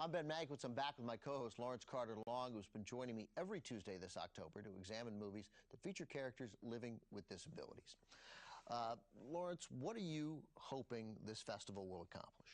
I'm Ben Mankiewicz. I'm back with my co-host Lawrence Carter-Long, who's been joining me every Tuesday this October to examine movies that feature characters living with disabilities. Lawrence, what are you hoping this festival will accomplish?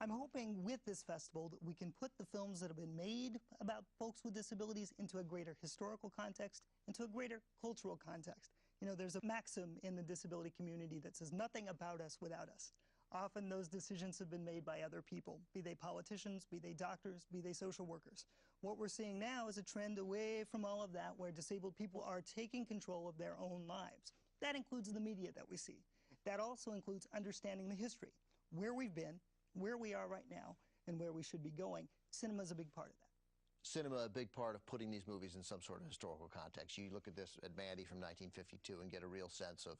I'm hoping with this festival that we can put the films that have been made about folks with disabilities into a greater historical context, into a greater cultural context. You know, there's a maxim in the disability community that says nothing about us without us. Often those decisions have been made by other people, be they politicians, be they doctors, be they social workers. What we're seeing now is a trend away from all of that, where disabled people are taking control of their own lives. That includes the media that we see. That also includes understanding the history, where we've been, where we are right now, and where we should be going. Cinema is a big part of that. Cinema, a big part of putting these movies in some sort of historical context. You look at this at Mandy from 1952 and get a real sense of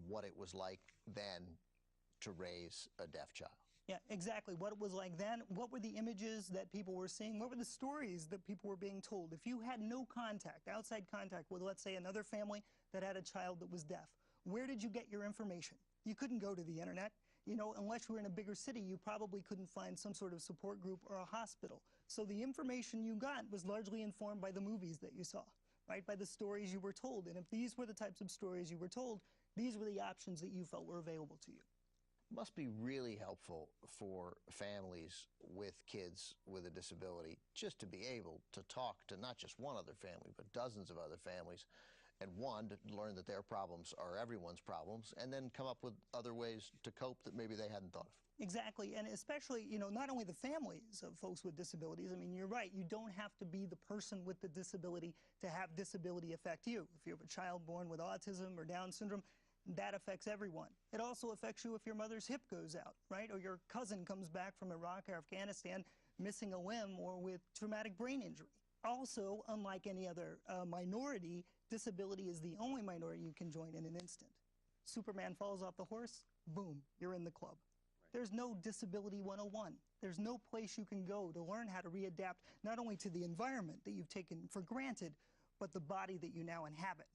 what it was like then to raise a deaf child. Yeah, exactly. What it was like then, what were the images that people were seeing, what were the stories that people were being told? If you had no contact, outside contact with, let's say, another family that had a child that was deaf, where did you get your information? You couldn't go to the internet. You know, unless you were in a bigger city, you probably couldn't find some sort of support group or a hospital. So the information you got was largely informed by the movies that you saw, right, by the stories you were told. And if these were the types of stories you were told, these were the options that you felt were available to you. Must be really helpful for families with kids with a disability just to be able to talk to not just one other family, but dozens of other families, and one, to learn that their problems are everyone's problems, and then come up with other ways to cope that maybe they hadn't thought of. Exactly, and especially, you know, not only the families of folks with disabilities. I mean, you're right, you don't have to be the person with the disability to have disability affect you. If you have a child born with autism or Down syndrome, that affects everyone. It also affects you if your mother's hip goes out, right? Or your cousin comes back from Iraq or Afghanistan missing a limb or with traumatic brain injury. Also, unlike any other minority, disability is the only minority you can join in an instant. Superman falls off the horse, boom, you're in the club. Right. There's no Disability 101. There's no place you can go to learn how to readapt not only to the environment that you've taken for granted, but the body that you now inhabit.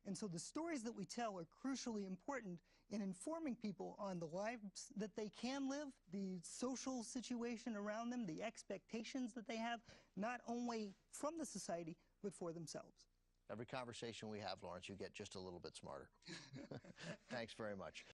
And so the stories that we tell are crucially important in informing people on the lives that they can live, the social situation around them, the expectations that they have, not only from the society, but for themselves. Every conversation we have, Lawrence, you get just a little bit smarter. Thanks very much.